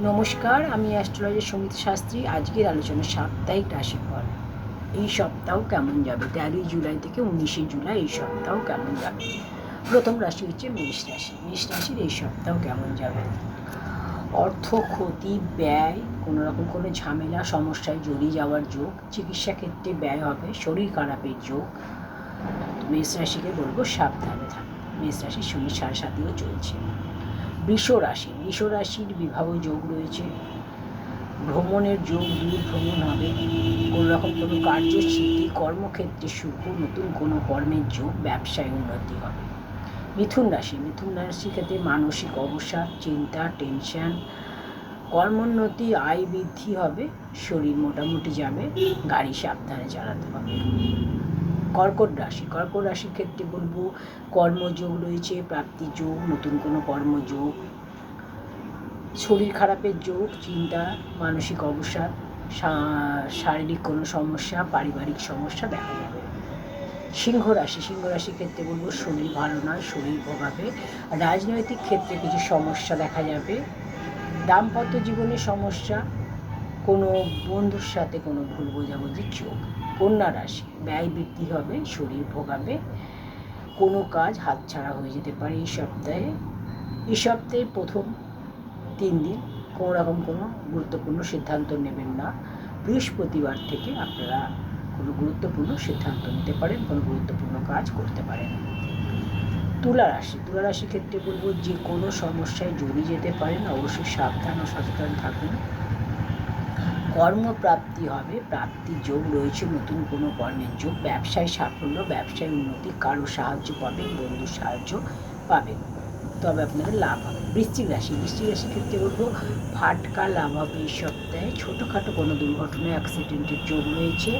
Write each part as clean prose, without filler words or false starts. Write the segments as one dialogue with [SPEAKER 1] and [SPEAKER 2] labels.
[SPEAKER 1] নমস্কার, আমি অ্যাস্ট্রোলজার সমিতি শাস্ত্রী। আজকের আলোচনা সাপ্তাহিক রাশিফল। এই সপ্তাহ কেমন যাবে? 13ই জুলাই থেকে 19শে জুলাই এই সপ্তাহ কেমন যাবে? প্রথম রাশি হচ্ছে মেষ রাশি। মেষ রাশির এই সপ্তাহ কেমন যাবে? অর্থ ক্ষতি, ব্যয়, কোনো রকম কোনো ঝামেলা সমস্যায় জড়িয়ে যাওয়ার যোগ, চিকিৎসা ক্ষেত্রে ব্যয় হবে, শরীর খারাপের যোগ। মেষ রাশিকে বলবো সাবধানে থাকবে। মেষ রাশির সঙ্গে সাড়ে চলছে। বৃষ রাশি। বৃষ রাশির বিবাহ যোগ রয়েছে, ভ্রমণের যোগ, দূর ভ্রমণ হবে, কোনো রকম কোনো কার্যসিদ্ধি, কর্মক্ষেত্রে শুভ, নতুন কোনো কর্মের যোগ, ব্যবসায় উন্নতি হবে। মিথুন রাশি। মিথুন রাশির ক্ষেত্রে মানসিক অবসাদ, চিন্তা, টেনশন, কর্মোন্নতি, আয় বৃদ্ধি হবে, শরীর মোটামুটি যাবে, গাড়ি সাবধানে চালাতে হবে। কর্কট রাশি। কর্কট রাশির ক্ষেত্রে বলবো কর্মযোগ রয়েছে, প্রাপ্তি যোগ, নতুন কোনো কর্মযোগ, শরীর খারাপের যোগ, চিন্তা, মানসিক অবসাদ, শারীরিক কোনো সমস্যা, পারিবারিক সমস্যা দেখা যাবে। সিংহ রাশি। সিংহ রাশির ক্ষেত্রে বলবো শরীর ভালো নয়, শরীর ভোগাবে, রাজনৈতিক ক্ষেত্রে কিছু সমস্যা দেখা যাবে, দাম্পত্য জীবনে সমস্যা, কোনো বন্ধুর সাথে কোনো ভুল বোঝাবুঝির যোগ। কন্যা রাশি। ব্যয় বৃদ্ধি হবে, শরীর ভোগাবে, কোনো কাজ হাতছাড়া হয়ে যেতে পারে এই সপ্তাহে। এই সপ্তাহে প্রথম 3 দিন কোনো রকম কোনো গুরুত্বপূর্ণ সিদ্ধান্ত নেবেন না। বৃহস্পতিবার থেকে আপনারা কোনো গুরুত্বপূর্ণ সিদ্ধান্ত নিতে পারেন, কোনো গুরুত্বপূর্ণ কাজ করতে পারেন। তুলা রাশি। তুলা রাশির ক্ষেত্রে বলবো যে কোনো সমস্যায় জড়িয়ে যেতে পারেন, অবশ্যই সাবধান ও সচেতন থাকুন। কর্মপ্রাপ্তি হবে, প্রাপ্তির যোগ রয়েছে, নতুন কোনো কর্মের যোগ, ব্যবসায় সাফল্য, ব্যবসায় উন্নতি, কারো সাহায্য পাবেন, বন্ধুর সাহায্য পাবেন, তবে আপনাদের লাভ হবে। বৃশ্চিক রাশি। বৃশ্চিক রাশির ক্ষেত্রে বলবো ফাটকা লাভ হবে এই সপ্তাহে, ছোটোখাটো কোনো দুর্ঘটনা, অ্যাক্সিডেন্টের যোগ রয়েছে,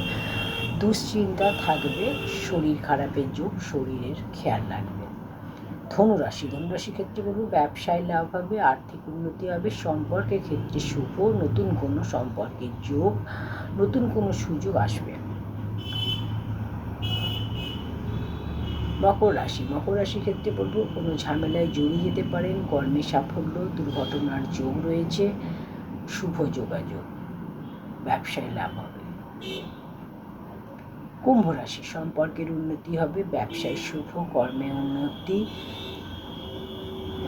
[SPEAKER 1] দুশ্চিন্তা থাকবে, শরীর খারাপের যোগ, শরীরের খেয়াল রাখবে। ধনুরাশি। ধনুরাশির ক্ষেত্রে বলবো ব্যবসায় লাভ হবে, আর্থিক উন্নতি হবে, সম্পর্কের ক্ষেত্রে শুভ, নতুন কোনো সম্পর্কের যোগ, নতুন কোনো সুযোগ আসবে। মকর রাশি। মকর রাশির ক্ষেত্রে বলবো কোনো ঝামেলায় জড়িয়ে যেতে পারেন, কর্মে সাফল্য, দুর্ঘটনার যোগ রয়েছে, শুভ যোগাযোগ, ব্যবসায় লাভ হবে। কুম্ভ রাশি। সম্পর্কের উন্নতি হবে, ব্যবসায় শুভ, কর্মে উন্নতি,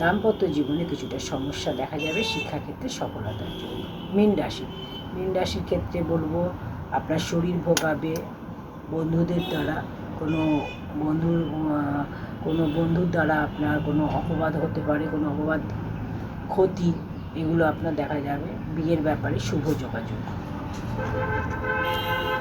[SPEAKER 1] দাম্পত্য জীবনে কিছুটা সমস্যা দেখা যাবে, শিক্ষাক্ষেত্রে সফলতার যোগ। মীন রাশি। মীন রাশির ক্ষেত্রে বলবো আপনার শরীর ভোগাবে, বন্ধুদের দ্বারা কোনো বন্ধুর দ্বারা আপনার কোনো অপবাদ হতে পারে, কোনো অপবাদ, ক্ষতি, এগুলো আপনার দেখা যাবে। বিয়ের ব্যাপারে শুভ যোগাযোগ।